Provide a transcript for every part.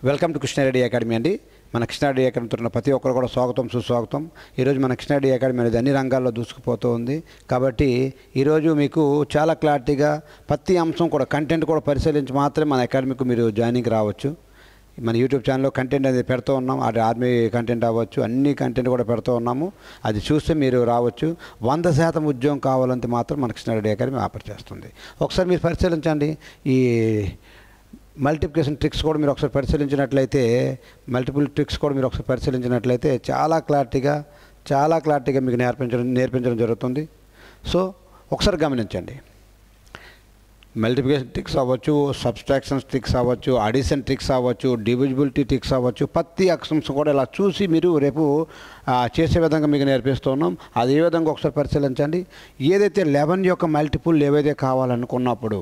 Welcome to Krishna Reddy academy అండి. మన Krishna Reddy academy తరపున ప్రతి ఒక్కరు కూడా స్వాగతం సుస్వాగతం. ఈరోజు మన కృష్ణారెడ్డి అకాడమీ అనేది అన్ని రంగాల్లో దూసుకుపోతూ ఉంది. కాబట్టి ఈరోజు మీకు చాలా క్లారిటీగా ప్రతి అంశం కూడా కంటెంట్ కూడా పరిశీలించి మాత్రమే మన అకాడమీకి మీరు జాయినింగ్కి రావచ్చు. మన యూట్యూబ్ ఛానల్లో కంటెంట్ అనేది పెడుతూ ఉన్నాం. అది ఆర్మీ కంటెంట్ అవ్వచ్చు, అన్ని కంటెంట్ కూడా పెడుతూ ఉన్నాము. అది చూస్తే మీరు రావచ్చు. 100% ఉద్యోగం కావాలంటే మాత్రం మన కృష్ణారెడ్డి అకాడమీ ఆఫర్ చేస్తుంది. ఒకసారి మీరు పరిశీలించండి. ఈ మల్టిప్లికేషన్ ట్రిక్స్ కూడా మీరు ఒకసారి పరిశీలించినట్లయితే చాలా క్లారిటీగా మీకు నేర్పించడం జరుగుతుంది. సో ఒకసారి గమనించండి. మల్టిప్లికేషన్ ట్రిక్స్ అవ్వచ్చు, సబ్స్ట్రాక్షన్స్ ట్రిక్స్ అవ్వచ్చు, అడిషన్ ట్రిక్స్ అవ్వచ్చు, డివిజిబిలిటీ ట్రిక్స్ అవ్వచ్చు, ప్రతి అక్షరం కూడా ఇలా చూసి మీరు రేపు చేసే విధంగా మీకు నేర్పిస్తున్నాం. అది ఏ విధంగా ఒకసారి పరిశీలించండి. ఏదైతే 11 యొక్క మల్టిపుల్ ఏవైతే కావాలనుకున్నప్పుడు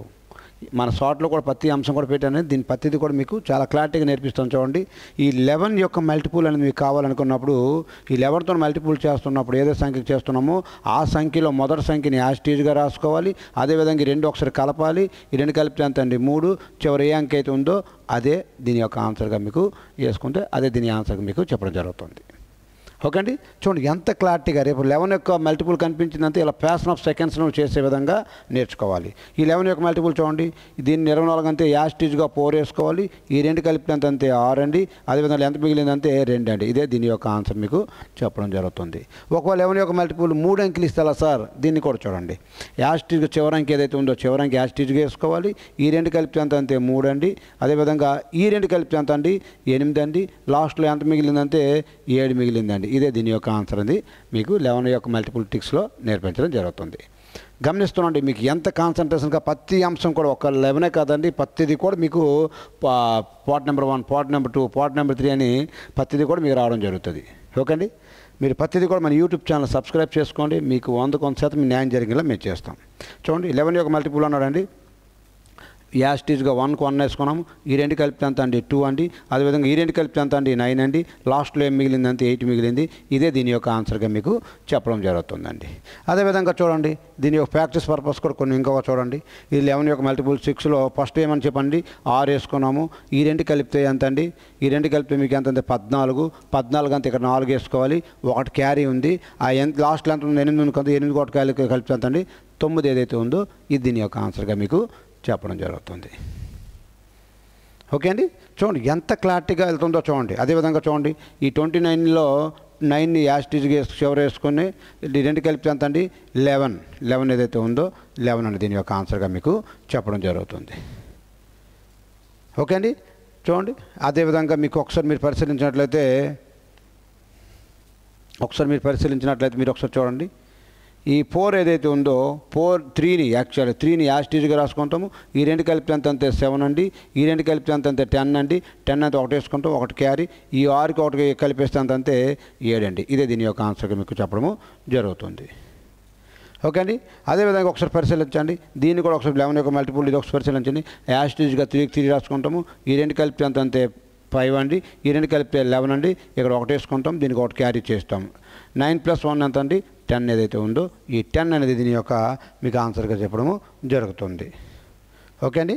మన షార్ట్లో కూడా ప్రతి అంశం కూడా పెట్టాను. దీని ప్రతిది కూడా మీకు చాలా క్లారిటీగా నేర్పిస్తాను. చూడండి, ఈ 11 యొక్క మల్టిపుల్ అనేది మీకు కావాలనుకున్నప్పుడు ఈ 11తో మల్టిపుల్ చేస్తున్నప్పుడు ఏదో సంఖ్యకి చేస్తున్నామో ఆ సంఖ్యలో మొదటి సంఖ్యని యాస్టీజ్గా రాసుకోవాలి. అదేవిధంగా ఈ రెండు ఒకసారి కలపాలి. ఈ రెండు కలిపితే ఎంత అండి 3. చివరి ఏ అంకె అయితే ఉందో అదే దీని యొక్క ఆన్సర్గా మీకు వేసుకుంటే అదే దీని ఆన్సర్గా మీకు చెప్పడం జరుగుతుంది. ఓకే అండి, చూడండి ఎంత క్లారిటీగా. రేపు 11 యొక్క మల్టిపుల్ కనిపించిందంటే ఇలా ఫ్యాషన్ ఆఫ్ సెకండ్స్లో చేసే విధంగా నేర్చుకోవాలి. ఈ 11 యొక్క మల్టిపుల్ చూడండి, దీన్ని 24 అంతే యాస్టీజ్గా 4 వేసుకోవాలి. ఈ రెండు కలిపినంత అంతే 6 అండి. అదేవిధంగా ఎంత మిగిలిందంటే 2 అండి. ఇదే దీని యొక్క ఆన్సర్ మీకు చెప్పడం జరుగుతుంది. ఒకవేళ 11 యొక్క మల్టిపుల్ 3 అంకెలు ఇస్తారా సార్, దీన్ని కూడా చూడండి. యాస్టీజ్గా చివరి అంకె ఏదైతే ఉందో చివరి అంకె యాస్టీజ్గా వేసుకోవాలి. ఈ రెండు కలిపినంత అంతే 3 అండి. అదేవిధంగా ఈ రెండు కలిపినంత అండి 8 అండి. లాస్ట్లో ఎంత మిగిలిందంటే 7 మిగిలిందండి. ఇదే దీని యొక్క ఆన్సర్ అండి మీకు 11 యొక్క మల్టిపుల్ ట్రిక్స్లో నేర్పించడం జరుగుతుంది. గమనిస్తున్నాండి మీకు ఎంత కాన్సన్ట్రేషన్గా ప్రతి అంశం కూడా ఒక 11 కాదండి, ప్రతిదీ కూడా మీకు part number 1, part number 2, part number 3 అని ప్రతిదీ కూడా మీకు రావడం జరుగుతుంది. ఓకే అండి, మీరు ప్రతిదీ కూడా మన యూట్యూబ్ ఛానల్ సబ్స్క్రైబ్ చేసుకోండి. మీకు 100% మీ న్యాయం జరిగేలా మేము చేస్తాం. చూడండి 11 యొక్క మల్టిపుల్ అన్నాడండి. యాస్టీజ్గా 1కు 1 వేసుకున్నాము. ఈ రెండు కలిపితే ఎంత అండి 2 అండి. అదేవిధంగా ఈ రెండు కలిపితే ఎంత అండి 9 అండి. లాస్ట్లో ఏం మిగిలిందంటే 8 మిగిలింది. ఇదే దీని యొక్క ఆన్సర్గా మీకు చెప్పడం జరుగుతుందండి. అదేవిధంగా చూడండి దీని యొక్క ప్రాక్టీస్ పర్పస్ కూడా కొన్ని ఇంకొక చూడండి. ఈ 11 యొక్క మల్టిపుల్ 6లో ఫస్ట్ ఏమని చెప్పండి 6 వేసుకున్నాము. ఈ రెండు కలిపితే ఎంత అండి, ఈ రెండు కలిపితే మీకు ఎంత అంటే 14 అంతే. ఇక్కడ 4 వేసుకోవాలి. 1 క్యారీ ఉంది. ఆ ఎంత లాస్ట్లో ఎంత ఉంది 8 ఉంది. 8 1 కలిపితే ఎంత అండి 9 ఏదైతే ఉందో ఇది దీని యొక్క ఆన్సర్గా మీకు చెప్పడం జరుగుతుంది. ఓకే అండి, చూడండి ఎంత క్లారిటీగా వెళ్తుందో చూడండి. అదేవిధంగా చూడండి ఈ 29లో 9ని యాస్టీజ్గా చివరి వేసుకొని రెండు కలిపితే ఎంత అండి 11 ఏదైతే ఉందో 11 అని దీని యొక్క ఆన్సర్గా మీకు చెప్పడం జరుగుతుంది. ఓకే అండి, చూడండి అదేవిధంగా మీకు ఒకసారి మీరు పరిశీలించినట్లయితే మీరు ఒకసారి చూడండి. ఈ 4 ఏదైతే ఉందో 3ని యాస్టీజ్గా రాసుకుంటాము. ఈ రెండు కలిపితే అంతే 7 అండి. ఈ రెండు కలిపితే అంతే 10 అండి. 10 అంతే 1 వేసుకుంటాం. 1 క్యారీ. ఈ 6కి 1 కలిపేస్తే అంతే 7 అండి. ఇదే దీని యొక్క ఆన్సర్గా మీకు చెప్పడము జరుగుతుంది. ఓకే అండి, అదేవిధంగా ఒకసారి పరిశీలించండి. దీన్ని కూడా ఒకసారి 11 యొక్క మల్టిపుల్ ఇది ఒకసారి పరిశీలించండి. యాస్టీజ్గా 3 రాసుకుంటాము. ఈ రెండు కలిపితే అంతే 5 అండి. ఈ రెండు కలిపితే 11 అండి. ఇక్కడ 1 వేసుకుంటాం. దీనికి 1 క్యారీ చేస్తాం. 9 + 1 ఎంత అండి 10 ఏదైతే ఉందో ఈ 10 అనేది దీని యొక్క మీకు ఆన్సర్గా చెప్పడము జరుగుతుంది. ఓకే అండి,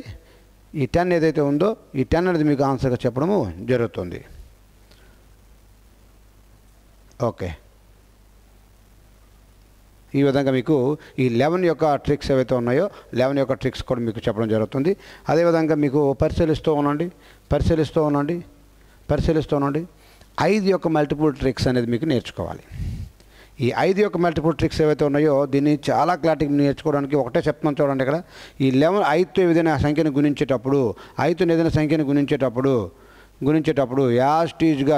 ఈ 10 ఏదైతే ఉందో ఈ 10 అనేది మీకు ఆన్సర్గా చెప్పడము జరుగుతుంది. ఓకే, ఈ విధంగా మీకు ఈ 11 యొక్క ట్రిక్స్ ఏవైతే ఉన్నాయో 11 యొక్క ట్రిక్స్ కూడా మీకు చెప్పడం జరుగుతుంది. అదేవిధంగా మీకు పరిశీలిస్తూ ఉండండి. 5 యొక్క మల్టిపుల్ ట్రిక్స్ అనేది మీకు నేర్చుకోవాలి. ఈ 5 యొక్క మల్టిపుల్ ట్రిక్స్ ఏవైతే ఉన్నాయో దీన్ని చాలా క్లారిటీ నేర్చుకోవడానికి ఒకటే చెప్తున్నాను చూడండి. ఇక్కడ ఈ 5తో ఏదైనా సంఖ్యను గుణించేటప్పుడు 5తో ఏదైనా సంఖ్యను గుణించేటప్పుడు యాస్టీజ్గా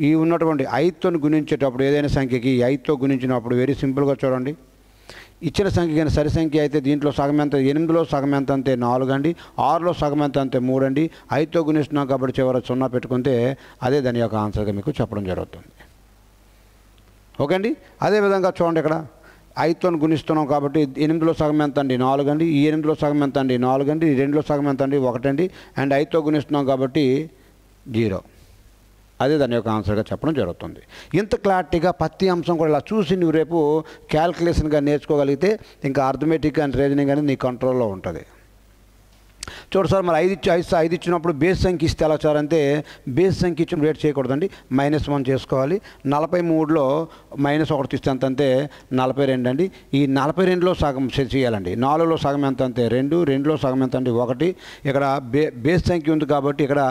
ఈ ఉన్నటువంటి 5తో గుణించేటప్పుడు ఏదైనా సంఖ్యకి 5తో గుణించినప్పుడు వెరీ సింపుల్గా చూడండి. ఇచ్చిన సంఖ్య కానీ సరి సంఖ్య అయితే దీంట్లో సగం ఎంత 8లో సగం ఎంత అంతే 4 అండి. 6లో సగం ఎంత అంతే 3 అండి. 5తో గుణిస్తున్నాం కాబట్టి చివరి 0 పెట్టుకుంటే అదే దాని యొక్క ఆన్సర్గా మీకు చెప్పడం జరుగుతుంది. ఓకే అండి, అదేవిధంగా చూడండి ఇక్కడ 5తో గుణిస్తున్నాం కాబట్టి 8లో సగం ఎంత అండి 4 అండి. ఈ 8లో సగం ఎంత అండి 4 అండి. ఈ 2లో సగం ఎంత అండి 1 అండి. అండ్ 5తో గుణిస్తున్నాం కాబట్టి 0. అదే దాని యొక్క ఆన్సర్గా చెప్పడం జరుగుతుంది. ఇంత క్లారిటీగా ప్రతి అంశం కూడా ఇలా చూసి నువ్వు రేపు క్యాల్కులేషన్గా నేర్చుకోగలిగితే ఇంకా అర్థమెటిక్ అండ్ రీజనింగ్ అనేది నీ కంట్రోల్లో ఉంటుంది. చూడు సార్ మరి ఐదు ఇచ్చినప్పుడు బేస్ సంఖ్య ఇస్తే ఎలా సారంటే బేస్ సంఖ్య ఇచ్చిన రేట్ చేయకూడదండి, -1 చేసుకోవాలి. 43లో -1 తీస్తే ఎంత అంటే 42 అండి. ఈ 42లో సగం చేయాలండి. 4లో సగం ఎంత అంటే 2, 2లో సగం ఎంత అంటే 1. ఇక్కడ బేస్ సంఖ్య ఉంది కాబట్టి ఇక్కడ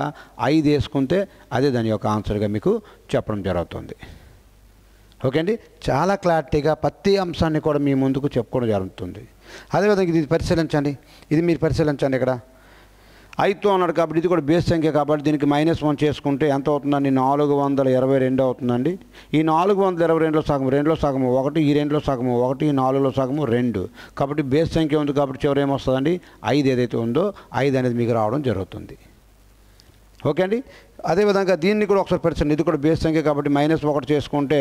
5 వేసుకుంటే అదే దాని యొక్క ఆన్సర్గా మీకు చెప్పడం జరుగుతుంది. ఓకే అండి, చాలా క్లారిటీగా ప్రతి అంశాన్ని కూడా మీ ముందుకు చెప్పుకోవడం జరుగుతుంది. అదేవిధంగా ఇది పరిశీలించండి, ఇది మీరు పరిశీలించండి. ఇక్కడ 5తో అన్నాడు కాబట్టి ఇది కూడా బేస్ సంఖ్య కాబట్టి దీనికి -1 చేసుకుంటే ఎంత అవుతుందండి? 422 అవుతుందండి. ఈ 422లో సగం 2లో సగము 1, ఈ 2లో సగము 1, ఈ 4లో సగము 2. కాబట్టి బేస్ సంఖ్య ఉంది కాబట్టి చివరి ఏమొస్తుందండి? 5 ఏదైతే ఉందో 5 అనేది మీకు రావడం జరుగుతుంది. ఓకే అండి, అదేవిధంగా దీన్ని కూడా ఒకసారి పరిచయం. ఇది కూడా బేస్ సంఖ్య కాబట్టి -1 చేసుకుంటే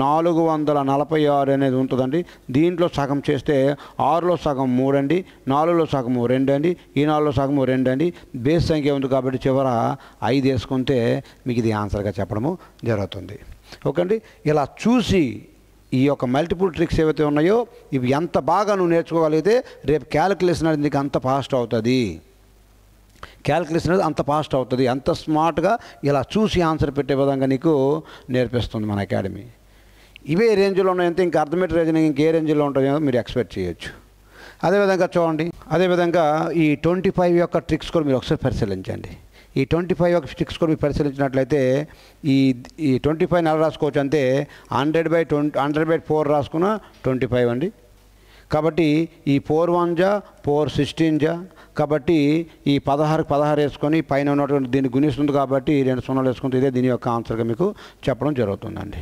446 అనేది ఉంటుందండి. దీంట్లో సగం చేస్తే 6లో సగం 3 అండి, 4లో సగము 2 అండి, ఈ 4లో సగము 2 అండి. బేస్ సంఖ్య ఉంది కాబట్టి చివర 5 వేసుకుంటే మీకు ఇది ఆన్సర్గా చెప్పడము జరుగుతుంది. ఓకే అండి, ఇలా చూసి ఈ యొక్క మల్టిపుల్ ట్రిక్స్ ఏవైతే ఉన్నాయో ఇవి ఎంత బాగా నువ్వు నేర్చుకోగలిగితే రేపు క్యాలిక్యులేషన్ అనేది నీకు అంత ఫాస్ట్ అవుతుంది. క్యాలిక్యులేషన్ అనేది అంత ఫాస్ట్ అవుతుంది. అంత స్మార్ట్గా ఇలా చూసి ఆన్సర్ పెట్టే విధంగా నీకు నేర్పిస్తుంది మన అకాడమీ. ఇవే రేంజ్లో ఉన్నాయంటే ఇంకా అర్థమెటిక్ రీజనింగ్ ఇంకే రేంజ్లో ఉంటాయో మీరు ఎక్స్పెక్ట్ చేయొచ్చు. అదేవిధంగా చూడండి, అదేవిధంగా ఈ 25 యొక్క ట్రిక్స్ కూడా మీరు ఒకసారి పరిశీలించండి. ఈ 25 యొక్క ట్రిక్స్ కూడా మీరు పరిశీలించినట్లయితే ఈ 25 ఎలా రాసుకోవచ్చు అంటే 100/4 రాసుకున్న 25 అండి. కాబట్టి ఈ 4 1 జా 4 16 జా కాబట్టి ఈ 16 వేసుకొని పైన ఉన్నటువంటి దీన్ని గుణిస్తుంది కాబట్టి 2 0 వేసుకుంటే ఇదే దీని యొక్క ఆన్సర్గా మీకు చెప్పడం జరుగుతుందండి.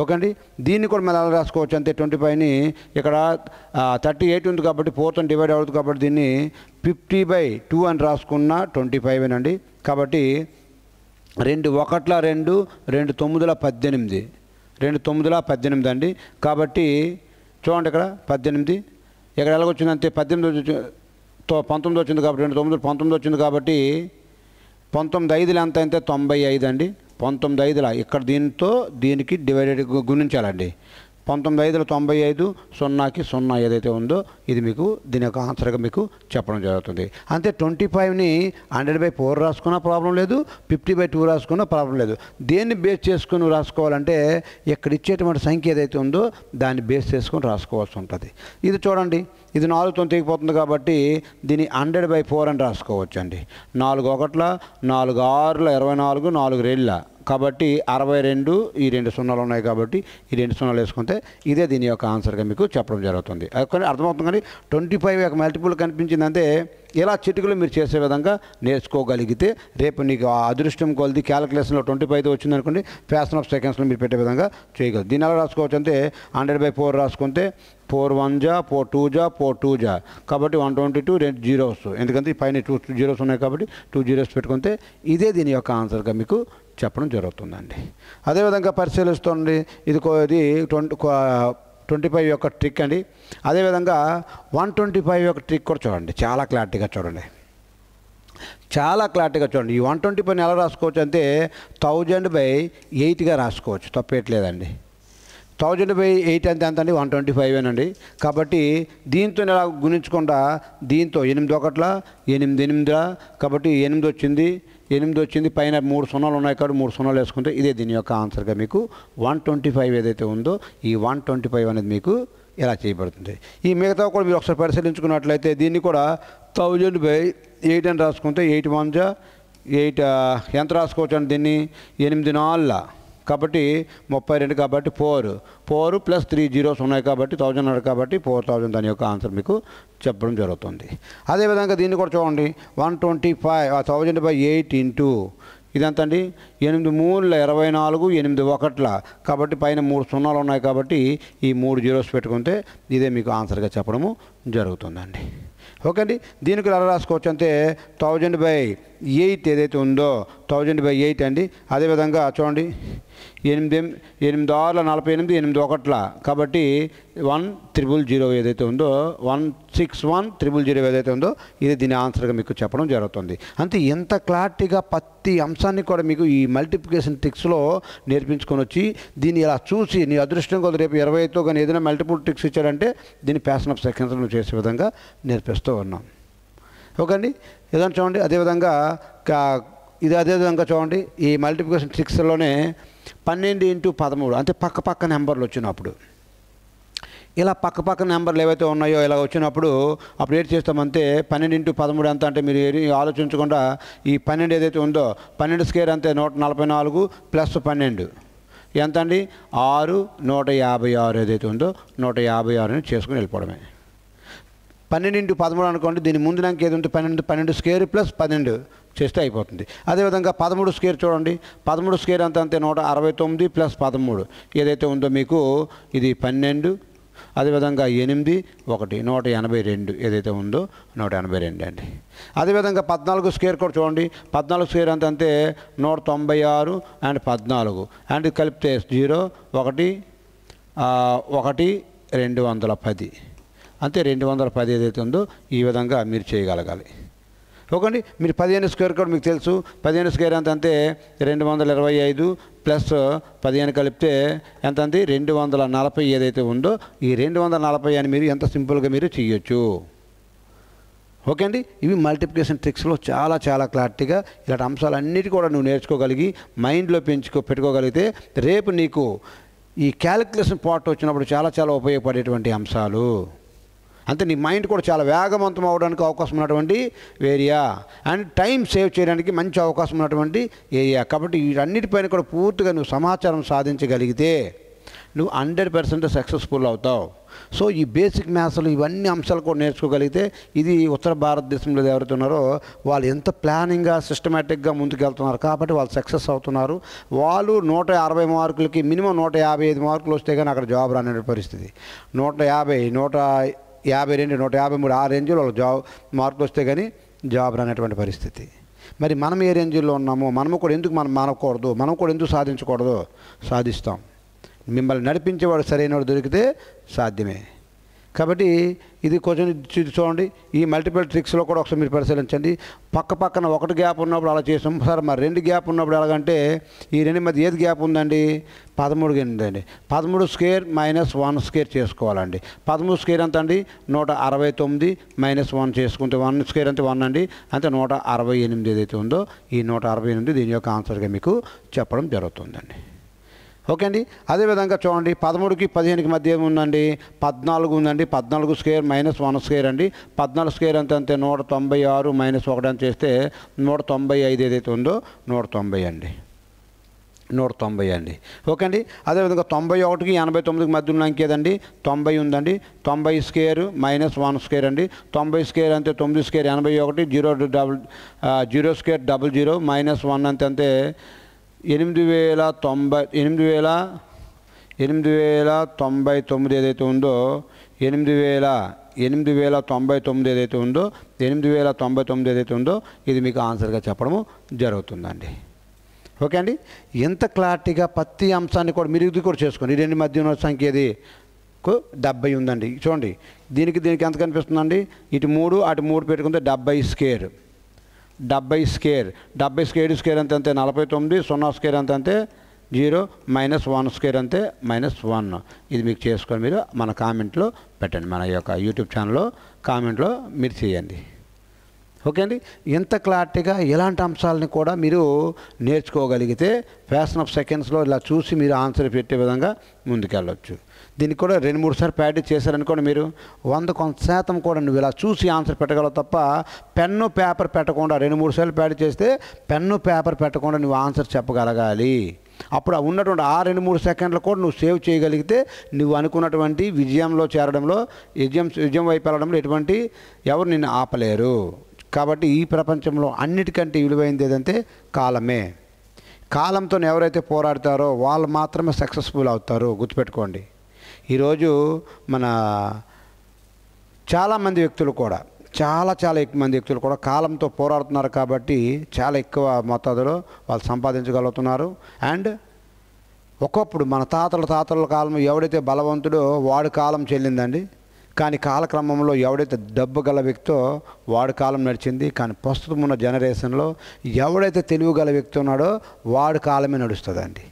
ఓకే అండి, దీన్ని కూడా మనం ఎలా రాసుకోవచ్చు అంటే 25ని ఇక్కడ 38 ఉంది కాబట్టి 4తో డివైడ్ అవుతుంది కాబట్టి దీన్ని 50/2 అని రాసుకున్న 25 అండి. కాబట్టి 2 1 2 2 9 18 2 9 18 అండి. కాబట్టి చూడండి ఇక్కడ 18 ఇక్కడ ఎలాగొచ్చిందంటే 19 వచ్చింది కాబట్టి 2 9 19 వచ్చింది కాబట్టి 19 ఎంత అంటే 95 అండి. 19 ఇక్కడ దీంతో దీనికి డివైడెడ్ గుణించాలండి. 19 95 0కి 0 ఏదైతే ఉందో ఇది మీకు దీని యొక్క ఆన్సర్గా మీకు చెప్పడం జరుగుతుంది. అంతే 25ని 100/4 రాసుకున్నా ప్రాబ్లం లేదు, 50/2 రాసుకున్నా ప్రాబ్లం లేదు. దేన్ని బేస్ చేసుకుని రాసుకోవాలంటే ఇక్కడ ఇచ్చేటువంటి సంఖ్య ఏదైతే ఉందో దాన్ని బేస్ చేసుకొని రాసుకోవాల్సి ఉంటుంది. ఇది చూడండి, ఇది 4తో తెగిపోతుంది కాబట్టి దీన్ని 100/4 అని రాసుకోవచ్చు అండి. 4 1 4 6 24 4 2 కాబట్టి 62. ఈ 2 0 ఉన్నాయి కాబట్టి ఈ 2 0 వేసుకుంటే ఇదే దీని యొక్క ఆన్సర్గా మీకు చెప్పడం జరుగుతుంది. కానీ అర్థమవుతుంది. కానీ 25 యొక్క మల్టిపుల్ కనిపించిందంటే ఇలా చిటికలు మీరు చేసే విధంగా నేర్చుకోగలిగితే రేపు నీకు ఆ అదృష్టం కొలిది క్యాలిక్యులేషన్లో 25 వచ్చిందనుకోండి ఫ్యాషన్ ఆఫ్ సెకండ్స్లో మీరు పెట్టే విధంగా చేయగలరు. దీన్ని ఎలా రాసుకోవచ్చు అంటే 100/4 రాసుకుంటే 4 1 జా 4 2 జా 4 2 జా కాబట్టి 122 2 జీరోస్, ఎందుకంటే పైన 2 జీరోస్ ఉన్నాయి కాబట్టి 2 జీరోస్ పెట్టుకుంటే ఇదే దీని యొక్క ఆన్సర్గా మీకు చెప్పడం జరుగుతుందండి. అదేవిధంగా పరిశీలిస్తుంది ఇది 25 యొక్క ట్రిక్ అండి. అదేవిధంగా 125 యొక్క ట్రిక్ కూడా చూడండి, చాలా క్లారిటీగా చూడండి. ఈ 125 ఎలా రాసుకోవచ్చు అంటే 1000/8గా రాసుకోవచ్చు, తప్పేట్లేదండి. 1000/8 అంటే ఎంత అండి? 125 అండి. కాబట్టి దీంతో ఎలా గుణించకుండా దీంతో 8 1 8 8 కాబట్టి 8 వచ్చింది పైన 3 0 ఉన్నాయి కాబట్టి 3 0 వేసుకుంటే ఇదే దీని యొక్క ఆన్సర్గా మీకు 125 ఏదైతే ఉందో ఈ 125 అనేది మీకు ఎలా చేయబడుతుంది. ఈ మిగతా కూడా మీరు ఒకసారి పరిశీలించుకున్నట్లయితే దీన్ని కూడా 1000/8 అని రాసుకుంటే 8 1 జా 8 ఎంత రాసుకోవచ్చు అండి? దీన్ని 8 4 కాబట్టి 32 కాబట్టి 4 ప్లస్ 3 జీరోస్ ఉన్నాయి కాబట్టి 1000 కాబట్టి 4000 దాని యొక్క ఆన్సర్ మీకు చెప్పడం జరుగుతుంది. అదేవిధంగా దీన్ని కూడా చూడండి 125 1000/8 ఇంటూ ఇదంతా అండి 8 3 24 8 1 కాబట్టి పైన 3 0 ఉన్నాయి కాబట్టి ఈ 3 జీరోస్ పెట్టుకుంటే ఇదే మీకు ఆన్సర్గా చెప్పడము జరుగుతుందండి. ఓకే అండి, దీనికి ఎలా రాసుకోవచ్చు అంటే 1000/8 ఏదైతే ఉందో 1000/8 అండి. అదేవిధంగా చూడండి 8 6 48 8 1 కాబట్టి 1000 ఏదైతే ఉందో 161000 ఏదైతే ఉందో ఇది దీని ఆన్సర్గా మీకు చెప్పడం జరుగుతుంది. అంతే ఎంత క్లారిటీగా ప్రతి అంశాన్ని కూడా మీకు ఈ మల్టిప్లికేషన్ ట్రిక్స్లో నేర్పించుకొని వచ్చి దీన్ని ఇలా చూసి నీ అదృష్టం కొద్ది రేపు 25తో కానీ ఏదైనా మల్టిపుల్ ట్రిక్స్ ఇచ్చాడంటే దీన్ని ఫ్యాషన్ ఆఫ్ సెకండ్స్ నువ్వు చేసే విధంగా నేర్పిస్తూ ఉన్నాం. ఓకే అండి. ఏదైనా చూడండి అదేవిధంగా అదేవిధంగా చూడండి ఈ మల్టిప్లికేషన్ ట్రిక్స్లోనే 12 × 13 అంటే పక్క నెంబర్లు వచ్చినప్పుడు ఇలా పక్క నెంబర్లు ఏవైతే ఉన్నాయో ఇలా వచ్చినప్పుడు అప్పుడు ఏం చేస్తామంటే 12 × 13 ఎంత అంటే మీరు ఆలోచించకుండా ఈ 12 ఏదైతే ఉందో 12 స్క్వేర్ అంతే 144 ప్లస్ 12 ఎంత అండి 6 156 ఏదైతే ఉందో 156 చేసుకుని వెళ్ళిపోవడమే. 12 × 13 అనుకోండి, దీని ముందు నాకు ఏది ఉంటే 12 స్క్వేర్ ప్లస్ 12 చేస్తే అయిపోతుంది. అదేవిధంగా 13 స్క్వేర్ చూడండి, 13 స్క్వేర్ అంత అంతే 169 ప్లస్ 13 ఏదైతే ఉందో మీకు ఇది 12. అదేవిధంగా 8 1 182 ఏదైతే ఉందో 182 అండి. అదేవిధంగా 14 స్క్వేర్ కూడా చూడండి, 14 స్క్వేర్ అంత అంతే 196 అండ్ 14 అండ్ కలిపితే 0 1 1 210 అంతే 210 ఏదైతే ఉందో ఈ విధంగా మీరు చేయగలగాలి. ఓకే అండి. మీరు 15 స్క్వేర్ కూడా మీకు తెలుసు, 15 స్క్వేర్ ఎంత అంటే 225 ప్లస్ 15 కలిపితే ఎంత అండి 240 ఏదైతే ఉందో ఈ 240 అని మీరు ఎంత సింపుల్గా మీరు చేయొచ్చు. ఓకే అండి. ఇవి మల్టిప్లికేషన్ ట్రిక్స్లో చాలా క్లారిటీగా ఇలాంటి అంశాలన్నిటి కూడా నువ్వు నేర్చుకోగలిగి మైండ్లో పెట్టుకోగలిగితే రేపు నీకు ఈ క్యాలిక్యులేషన్ పార్ట్ వచ్చినప్పుడు చాలా ఉపయోగపడేటువంటి అంశాలు. అంతే నీ మైండ్ కూడా చాలా వేగవంతం అవడానికి అవకాశం ఉన్నటువంటి ఏరియా అండ్ టైం సేవ్ చేయడానికి మంచి అవకాశం ఉన్నటువంటి ఏరియా. కాబట్టి వీటన్నిటిపైన కూడా పూర్తిగా నువ్వు సమాచారం సాధించగలిగితే నువ్వు 100% సక్సెస్ఫుల్ అవుతావు. సో ఈ బేసిక్ మ్యాథ్స్లో ఇవన్నీ అంశాలు కూడా నేర్చుకోగలిగితే ఇది ఉత్తర భారతదేశంలో ఎవరైతే ఉన్నారో వాళ్ళు ఎంత ప్లానింగ్గా సిస్టమేటిక్గా ముందుకెళ్తున్నారు కాబట్టి వాళ్ళు సక్సెస్ అవుతున్నారు. వాళ్ళు 160 మార్కులకి మినిమం 155 మార్కులు వస్తే కానీ అక్కడ జాబ్ రానే పరిస్థితి. 150 152 153 ఆ రేంజ్లో వాళ్ళకి జాబ్ మార్కులు వస్తే కానీ జాబ్ రానటువంటి పరిస్థితి. మరి మనం ఏ రేంజ్లో ఉన్నామో మనము కూడా ఎందుకు మానకూడదు, మనం కూడా ఎందుకు సాధించకూడదు? సాధిస్తాం. మిమ్మల్ని నడిపించేవాడు సరైనవాడు దొరికితే సాధ్యమే. కాబట్టి ఇది కొంచెం చూడండి. ఈ మల్టిపుల్ ట్రిక్స్లో కూడా ఒకసారి మీరు పరిశీలించండి. పక్కన 1 గ్యాప్ ఉన్నప్పుడు అలా చేసాం సార్, మరి 2 గ్యాప్ ఉన్నప్పుడు ఎలాగంటే ఈ 2 మధ్య ఏది గ్యాప్ ఉందండి 13 ఉందండి. 13 స్క్వేర్ మైనస్ 1 స్క్వేర్ చేసుకోవాలండి. 13 స్క్వేర్ ఎంత అండి 169 మైనస్ 1 చేసుకుంటే 1 స్క్వేర్ అంటే 1 అండి, అంటే 168 ఏదైతే ఉందో ఈ 168 దీని యొక్క ఆన్సర్గా మీకు చెప్పడం జరుగుతుందండి. ఓకే అండి. అదేవిధంగా చూడండి 13కి 15కి మధ్య ఏముందండి 14 ఉందండి. 14 స్క్వేర్ మైనస్ 1 స్క్వేర్ అండి. 14 స్క్వేర్ అంతే 196 మైనస్ 1 అని చేస్తే 195 ఏదైతే ఉందో 190 అండి. 190 అండి. ఓకే అండి. అదేవిధంగా 91కి 89కి మధ్య ఉన్న ఇంకేదండి 90 ఉందండి. 90 స్క్వేర్ మైనస్ 1 స్క్వేర్ అండి. 90 స్క్వేర్ అంతే 9 స్క్వేర్ 81 0 స్క్వేర్ 00 మైనస్ 1 అంతే 8099 ఏదైతే ఉందో 8099 ఏదైతే ఉందో 8099 ఏదైతే ఉందో ఇది మీకు ఆన్సర్గా చెప్పడము జరుగుతుందండి. ఓకే అండి. ఎంత క్లారిటీగా ప్రతి అంశాన్ని కూడా మీరు ఇది కూడా చేసుకోండి. ఈ 2 మధ్య ఉన్న సంఖ్య ఏది 70 ఉందండి. చూడండి దీనికి ఎంత కనిపిస్తుందండి, ఇటు 3 అటు 3 పెట్టుకుంటే 70 స్క్వేర్ 70 స్క్వేర్ 70 స్క్వేర్ అంతే 49 0 స్క్వేర్ అంతే 0 మైనస్ 1 స్క్వేర్ అంతే -1. ఇది మీకు చేసుకొని మీరు మన కామెంట్లో పెట్టండి, మన యొక్క యూట్యూబ్ ఛానల్లో కామెంట్లో మీరు చేయండి. ఓకే అండి. ఎంత క్లారిటీగా ఎలాంటి అంశాలని కూడా మీరు నేర్చుకోగలిగితే ఫ్యాషన్ ఆఫ్ సెకండ్స్లో ఇలా చూసి మీరు ఆన్సర్ పెట్టే విధంగా ముందుకెళ్ళవచ్చు. దీనికి కూడా 2-3 సార్లు ప్రాక్టీస్ చేశారనుకోండి మీరు 100% కూడా నువ్వు ఇలా చూసి ఆన్సర్ పెట్టగలవు తప్ప పెన్ను పేపర్ పెట్టకుండా 2-3 సార్లు ప్రాక్టీస్ చేస్తే పెన్ను పేపర్ పెట్టకుండా నువ్వు ఆన్సర్ చెప్పగలగాలి. అప్పుడు ఉన్నటువంటి ఆ 2-3 సెకండ్లు కూడా నువ్వు సేవ్ చేయగలిగితే నువ్వు అనుకున్నటువంటి విజయంలో చేరడంలో విజయం వైపు వెళ్ళడంలో ఎటువంటి ఎవరు నిన్ను ఆపలేరు. కాబట్టి ఈ ప్రపంచంలో అన్నిటికంటే విలువైనది ఏదంటే కాలమే. కాలంతో ఎవరైతే పోరాడతారో వాళ్ళు మాత్రమే సక్సెస్ఫుల్ అవుతారు, గుర్తుపెట్టుకోండి. ఈరోజు మన చాలామంది వ్యక్తులు కూడా చాలా ఎక్కువ మంది వ్యక్తులు కూడా కాలంతో పోరాడుతున్నారు కాబట్టి చాలా ఎక్కువ మొత్తాదులో వాళ్ళు సంపాదించగలుగుతున్నారు. అండ్ ఒకప్పుడు మన తాతల కాలం ఎవడైతే బలవంతుడో వాడి కాలం చెల్లిందండి. కానీ కాలక్రమంలో ఎవడైతే డబ్బు గల వ్యక్తో వాడి కాలం నడిచింది. కానీ ప్రస్తుతం ఉన్న జనరేషన్లో ఎవడైతే తెలివి గల వ్యక్తి ఉన్నాడో వాడి కాలమే నడుస్తుందండి.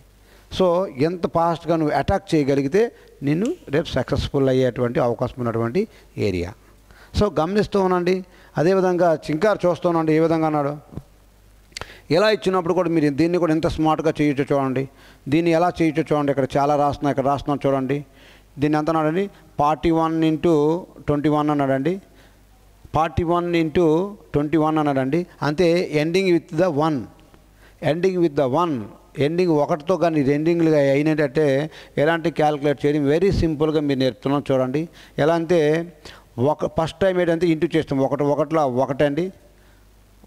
సో ఎంత ఫాస్ట్గా నువ్వు అటాక్ చేయగలిగితే నిన్ను రేపు సక్సెస్ఫుల్ అయ్యేటువంటి అవకాశం ఉన్నటువంటి ఏరియా. సో గమనిస్తూ ఉండండి. అదేవిధంగా చింకారు చూస్తానండి ఏ విధంగా అన్నాడు. ఇలా ఇచ్చినప్పుడు కూడా మీరు దీన్ని కూడా ఎంత స్మార్ట్గా చేయొచ్చు చూడండి. దీన్ని ఎలా చేయొచ్చు చూడండి. ఇక్కడ చాలా రాస్తున్నాం, ఇక్కడ రాస్తున్నాం చూడండి. దీన్ని ఎంత అన్నాడండి, 41 × 21 అన్నాడండి. 41 × 21 అన్నాడండి. అంతే ఎండింగ్ విత్ ద 1, ఎండింగ్ ఒకటితో కానీ ఎండింగ్లుగా అయినట్టే ఎలాంటి క్యాలిక్యులేట్ చేయడం వెరీ సింపుల్గా మీరు నేర్పుతున్నాం చూడండి. ఎలా అంటే ఫస్ట్ టైం ఏంటంటే ఇంటూ చేస్తాం, 1 1 1 అండి,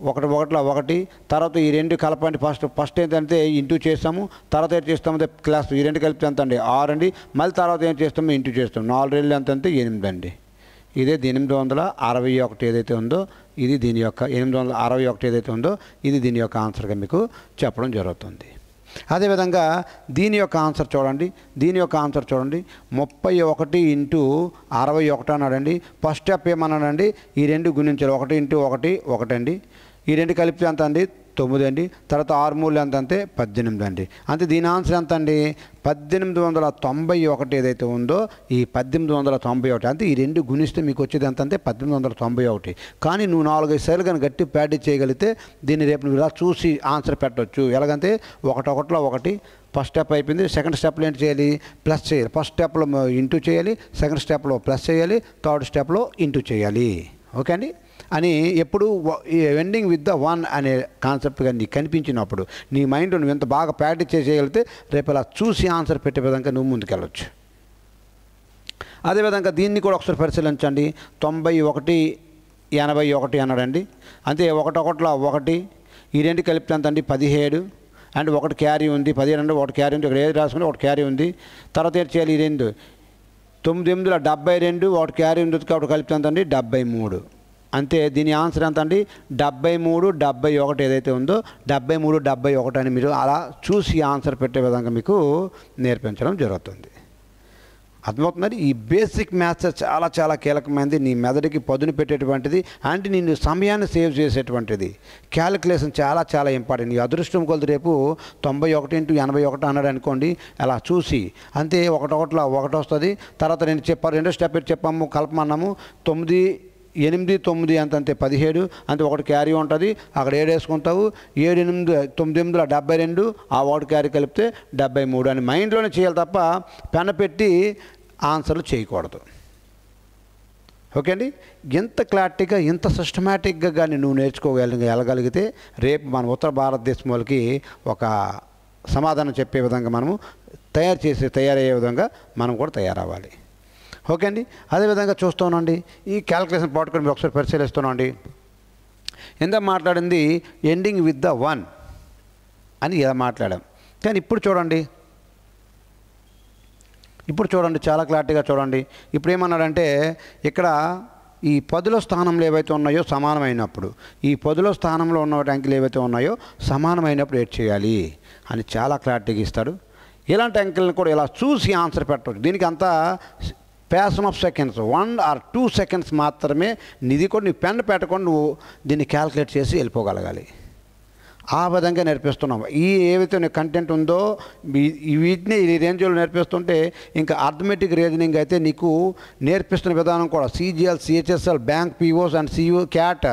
1 1 1. తర్వాత ఈ రెండు కలపండి. ఫస్ట్ ఏంటంటే ఇంటూ చేస్తాము, తర్వాత ఏం చేస్తాము క్లాస్ ఈ రెండు కలిపి ఎంత అండి 6 అండి. మళ్ళీ తర్వాత ఏం చేస్తాము ఇంటూ చేస్తాం, 4 2 ఎంత అంటే 8 అండి. ఇదే 861 ఏదైతే ఉందో ఇది దీని యొక్క 861 ఏదైతే ఉందో ఇది దీని యొక్క ఆన్సర్గా మీకు చెప్పడం జరుగుతుంది. అదేవిధంగా దీని యొక్క ఆన్సర్ చూడండి. 31 × 61 అన్నాడండి. ఫస్ట్ స్టెప్ ఏమన్నాడండి, ఈ రెండు గుణించాలి, 1 × 1 1 అండి. ఈ రెండు కలిపితే ఎంత అండి 9 అండి. తర్వాత 6 3 ఎంత అంటే 18 అండి. అంతే దీని ఆన్సర్ ఎంత అండి 1891 ఏదైతే ఉందో ఈ 1891. అంటే ఈ రెండు గుణిస్తే మీకు వచ్చేది ఎంత అంటే 1891. కానీ నువ్వు 4-5 సార్లు కానీ గట్టి ప్రాక్టీస్ చేయగలిగితే దీన్ని రేపు నువ్వు ఇలా చూసి ఆన్సర్ పెట్టవచ్చు. ఎలాగంటే 1 1 1 ఫస్ట్ స్టెప్ అయిపోయింది. సెకండ్ స్టెప్లో ఏంటి చేయాలి, ప్లస్ చేయాలి. ఫస్ట్ స్టెప్లో ఇంటూ చేయాలి, సెకండ్ స్టెప్లో ప్లస్ చేయాలి, థర్డ్ స్టెప్లో ఇంటూ చేయాలి. ఓకే అండి. అని ఎప్పుడు ఎండింగ్ విత్ ద 1 అనే కాన్సెప్ట్ కానీ నీకు కనిపించినప్పుడు నీ మైండ్ నువ్వు ఎంత బాగా ప్రాక్టీస్ చేయగలిగితే రేపు అలా చూసి ఆన్సర్ పెట్టే విధంగా నువ్వు ముందుకెళ్ళచ్చు. అదేవిధంగా దీన్ని కూడా ఒకసారి పరిశీలించండి. 91 81 అన్నాడండి. అంతే 1 1 1 ఈ రెండు కలిపితే ఎంత అండి 17 అండ్ 1 క్యారీ ఉంది, 17 అంటే 1 క్యారీ ఉంది, ఇక్కడ ఏది రాసుకుంటే 1 క్యారీ ఉంది. తర్వాత ఏం చేయాలి, ఈ రెండు 9 8 72 1 క్యారీ ఉంది కాబట్టి కలిపితే ఎంత అండి 73. అంతే దీని ఆన్సర్ ఎంత అండి 73 71 ఏదైతే ఉందో 73 71 అని మీరు అలా చూసి ఆన్సర్ పెట్టే విధంగా మీకు నేర్పించడం జరుగుతుంది. అర్థమవుతుంది. ఈ బేసిక్ మ్యాథ్స్ చాలా చాలా కీలకమైనది, నీ మెదడుకి పదును పెట్టేటువంటిది, అంటే నేను సమయాన్ని సేవ్ చేసేటువంటిది. క్యాలిక్యులేషన్ చాలా చాలా ఇంపార్టెంట్. నీ అదృష్టం కొలది రేపు 91 × 81 అన్నాడు అనుకోండి, అలా చూసి అంతే 1 1 1 వస్తుంది. తర్వాత నేను రెండో స్టెప్ చెప్పాము, కలపమన్నాము. 9 8 9 ఎంత అంటే 17 అంటే 1 క్యారీ ఉంటుంది, అక్కడ 7 వేసుకుంటావు. 7 8 9 8 72 ఆ 1 క్యారీ కలిపితే 73 అని మైండ్లోనే చేయాలి తప్ప పెన పెట్టి ఆన్సర్లు చేయకూడదు. ఓకే అండి. ఎంత క్లారిటీగా ఎంత సిస్టమేటిక్గా కానీ నువ్వు నేర్చుకోగలిగితే రేపు మన ఉత్తర భారతదేశం వాళ్ళకి ఒక సమాధానం చెప్పే విధంగా మనము తయారయ్యే విధంగా మనం కూడా తయారవ్వాలి. ఓకే అండి. అదేవిధంగా చూస్తున్నాండి ఈ క్యాలిక్యులేషన్ పార్ట్ కూడా మీరు ఒకసారి పరిశీలిస్తున్నాండి. ఎంత మాట్లాడింది ఎండింగ్ విత్ ద 1 అని ఇలా మాట్లాడాం. కానీ ఇప్పుడు చూడండి చాలా క్లారిటీగా చూడండి. ఇప్పుడు ఏమన్నాడంటే ఇక్కడ ఈ 10లో స్థానంలో ఏవైతే ఉన్నాయో సమానమైనప్పుడు, ఈ 10లో స్థానంలో ఉన్న అంకెలు ఏవైతే ఉన్నాయో సమానమైనప్పుడు ఏడ్ చేయాలి అని చాలా క్లారిటీగా ఇస్తాడు. ఇలాంటి అంకెలను కూడా ఇలా చూసి ఆన్సర్ పెట్టవచ్చు. దీనికి అంతా passion of seconds 1 or 2 seconds మాత్రమే. నిధి కూడా నీ పెన్ పెట్టకుండా నువ్వు దీన్ని క్యాల్కులేట్ చేసి వెళ్ళిపోగలగాలి. ఆ విధంగా నేర్పిస్తున్నాం. ఏవైతే కంటెంట్ ఉందో వీటిని ఈ రేంజ్లో నేర్పిస్తుంటే ఇంకా అర్థమెటిక్ రీజనింగ్ అయితే నీకు నేర్పిస్తున్న విధానం కూడా CGL CHSL bank POs and CU cat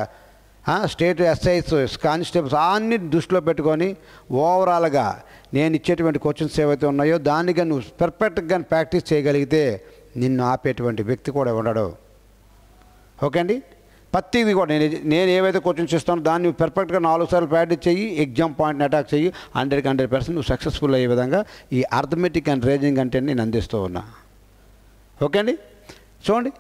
state SIs constables అన్ని దృష్టిలో పెట్టుకొని ఓవరాల్గా నేను ఇచ్చేటువంటి క్వశ్చన్స్ ఏవైతే ఉన్నాయో దానిగా నువ్వు పర్ఫెక్ట్గా ప్రాక్టీస్ చేయగలిగితే నిన్ను ఆపేటువంటి వ్యక్తి కూడా ఉండడు. ఓకే అండి. ప్రతిదీ కూడా నేను ఏవైతే క్వశ్చన్స్ ఇస్తానో దాన్ని పర్ఫెక్ట్గా 4 సార్లు ప్రాక్టీస్ చెయ్యి, ఎగ్జామ్ పాయింట్ని అటాక్ చెయ్యి, 100% నువ్వు సక్సెస్ఫుల్ అయ్యే విధంగా ఈ అర్థమెటిక్ అండ్ రీజనింగ్ అంటే నేను అందిస్తూ ఉన్నా. ఓకే అండి. చూడండి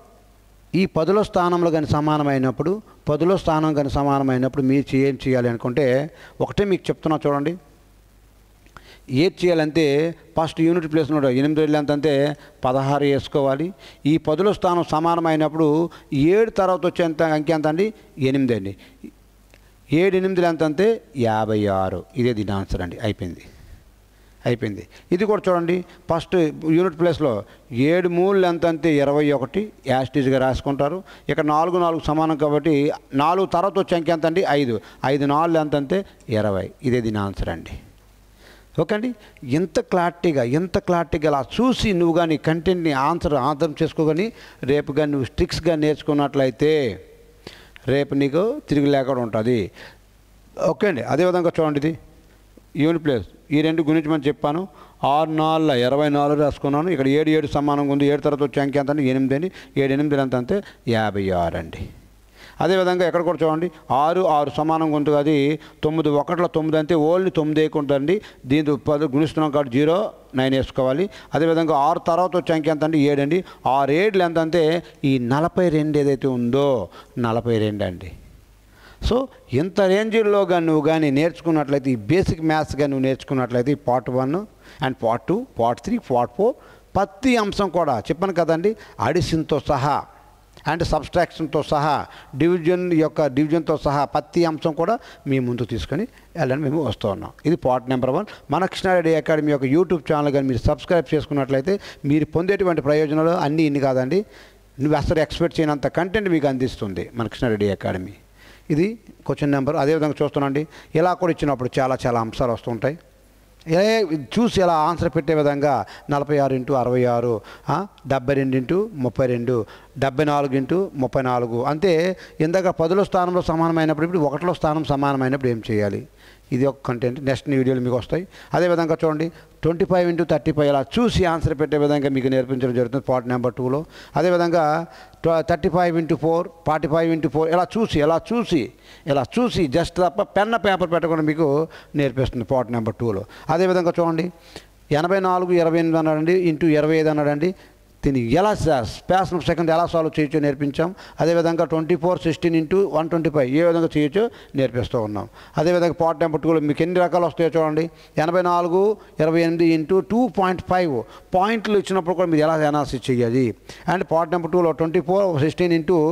ఈ 10లో స్థానంలో కానీ సమానమైనప్పుడు 10లో స్థానం కానీ సమానమైనప్పుడు మీరు ఏం చేయాలి అనుకుంటే ఒకటే మీకు చెప్తున్నా చూడండి. ఏది చేయాలంటే ఫస్ట్ యూనిట్ ప్లేస్ 8 2 ఎంత అంటే 16 వేసుకోవాలి. ఈ 10లో స్థానం సమానమైనప్పుడు 7 తర్వాత వచ్చేంత అంకె ఎంత అండి 8 అండి. 7 8 ఎంత అంటే 56. ఇదే దీని ఆన్సర్ అండి. అయిపోయింది. ఇది కూడా చూడండి. ఫస్ట్ యూనిట్ ప్లేస్లో 7 3 ఎంత అంటే 21 యాస్టీజ్గా రాసుకుంటారు. ఇక్కడ 4 4 సమానం కాబట్టి 4 తర్వాత వచ్చే అంకె ఎంత అండి 5 5 4 ఎంత అంటే 20. ఇదే దీని ఆన్సర్ అండి. ఓకే అండి. ఎంత క్లారిటీగా అలా చూసి నువ్వు కానీ కంటెంట్ని అర్థం చేసుకోగాని రేపు కానీ నువ్వు స్ట్రిక్స్గా నేర్చుకున్నట్లయితే రేపు నీకు తిరిగి లేకుండా ఉంటుంది. ఓకే అండి. అదేవిధంగా చూడండి, ఇది యూనిట్ ప్లేస్ ఈ రెండు గురించి మనం చెప్పాను. 6 4 24 రాసుకున్నాను. ఇక్కడ 7 7 సమానంగా ఉంది. 7 తర్వాత వచ్చే అంకె ఎంత అండి? 8 అండి. 7 8 ఎంత అంటే 56 అండి. అదేవిధంగా ఎక్కడ కూడా చూడండి, 6 6 సమానంగా ఉంటుంది. అది 9 1 9 అంటే ఓన్లీ 9 వేయకుంటుందండి. దీంతో 10 గుణిస్తున్నాం కాబట్టి 0 9 వేసుకోవాలి. అదేవిధంగా 6 తర్వాత వచ్చే అంకె ఎంత అండి? 7 అండి. 6 7 ఎంత అంటే ఈ 42 ఏదైతే ఉందో 42 అండి. సో ఇంత రేంజ్లో కానీ నువ్వు కానీ నేర్చుకున్నట్లయితే, ఈ బేసిక్ మ్యాథ్స్ కానీ నువ్వు నేర్చుకున్నట్లయితే, ఈ part 1 and part 2 part 3 part 4 ప్రతి అంశం కూడా చెప్పాను కదండి, అడిషన్తో సహా అండ్ సబ్స్ట్రాక్షన్తో సహా డివిజన్తో సహా ప్రతి అంశం కూడా మీ ముందు తీసుకొని వెళ్ళని మేము వస్తూ ఉన్నాం. ఇది పార్ట్ నెంబర్ 1. మన కృష్ణారెడ్డి అకాడమీ యొక్క యూట్యూబ్ ఛానల్ కానీ మీరు సబ్స్క్రైబ్ చేసుకున్నట్లయితే మీరు పొందేటువంటి ప్రయోజనాలు అన్నీ ఇన్ని కాదండి, నువ్వు అసలు ఎక్స్పెక్ట్ చేయనంత కంటెంట్ మీకు అందిస్తుంది మన కృష్ణారెడ్డి అకాడమీ. ఇది క్వశ్చన్ నెంబర్. అదేవిధంగా చూస్తున్నాండి, ఇలా కూడా ఇచ్చినప్పుడు చాలా చాలా అంశాలు వస్తుంటాయి. చూసి ఇలా ఆన్సర్ పెట్టే విధంగా 46 × 66, 72 × 32, 74 × 34. అంటే ఇందాక 10లో స్థానంలో సమానమైనప్పుడు ఇప్పుడు 1లో స్థానం సమానమైనప్పుడు ఏం చేయాలి? ఇది ఒక కంటెంట్ నెక్స్ట్ వీడియోలు మీకు వస్తాయి. అదేవిధంగా చూడండి, 25 × 35 ఇలా చూసి ఆన్సర్ పెట్టే విధంగా మీకు నేర్పించడం జరుగుతుంది పార్ట్ నెంబర్ 2లో. అదేవిధంగా 35 × 4, 45 × 4 ఇలా చూసి జస్ట్ తప్ప పెన్న పేపర్ పెట్టకుండా మీకు నేర్పిస్తుంది పార్ట్ నెంబర్ 2లో. అదేవిధంగా చూడండి, 84 28 అన్నాడండి, ఇంటూ 25 అన్నాడండి. దీన్ని ఎలా స్పేస్ ఆఫ్ సెకండ్ ఎలా సాల్వ్ చేయొచ్చో నేర్పించాం. అదేవిధంగా 24 16 × 125 ఏ విధంగా చేయొచ్చో నేర్పిస్తూ ఉన్నాం. అదేవిధంగా పార్ట్ నెంబర్ 2లో మీకు ఎన్ని రకాలు వస్తాయో చూడండి. 84 28 × 2.5 పాయింట్లు ఇచ్చినప్పుడు కూడా మీరు ఎలా అనాలిసిస్ చేయాలి. అండ్ పార్ట్ నెంబర్ 2లో 24 16 ×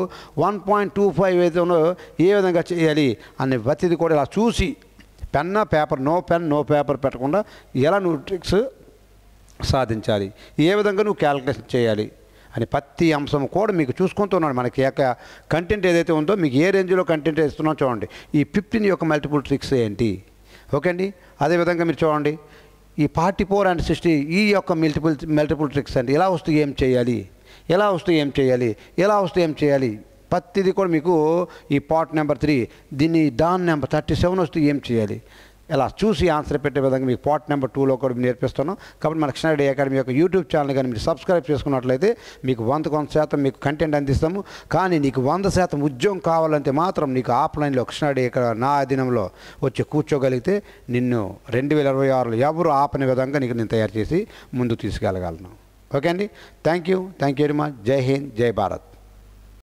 1.25 అయితే ఉన్నో ఏ విధంగా చేయాలి అనే ప్రతిది కూడా ఇలా చూసి పెన్ నో పేపర్ పెట్టకుండా ఎలా నువ్వు ట్రిక్స్ సాధించాలి, ఏ విధంగా నువ్వు క్యాలిక్యులేషన్ చేయాలి అని ప్రతి అంశం కూడా మీకు చూసుకుంటున్నాడు. మనకి యొక్క కంటెంట్ ఏదైతే ఉందో మీకు ఏ రేంజ్లో కంటెంట్ ఇస్తున్నాం చూడండి. ఈ 15 యొక్క మల్టిపుల్ ట్రిక్స్ ఏంటి? ఓకే అండి. అదేవిధంగా మీరు చూడండి, ఈ 44 and 60 ఈ యొక్క మల్టిపుల్ ట్రిక్స్ అండి. ఎలా వస్తే ఏం చేయాలి ప్రతిది కూడా మీకు ఈ పార్ట్ నెంబర్ 3 దీన్ని దాని నెంబర్ 37 వస్తే ఏం చేయాలి ఇలా చూసి ఆన్సర్ పెట్టే విధంగా మీకు పార్ట్ నెంబర్ 2లో కూడా నేర్పిస్తున్నాం. కాబట్టి మన కృష్ణారెడ్డి అకాడమీ యొక్క యూట్యూబ్ ఛానల్ కానీ మీరు సబ్స్క్రైబ్ చేసుకున్నట్లయితే మీకు 100% మీకు కంటెంట్ అందిస్తాము. కానీ నీకు 100% ఉద్యోగం కావాలంటే మాత్రం నీకు ఆఫ్లైన్లో కృష్ణారెడ్డి ఇక్కడ నా అధీనంలో వచ్చి కూర్చోగలిగితే నిన్ను 2026లో ఎవరు ఆపని విధంగా నీకు నేను తయారు చేసి ముందుకు తీసుకెళ్ళగలను. ఓకే అండి. Thank you very much. జై హింద్, జై భారత్.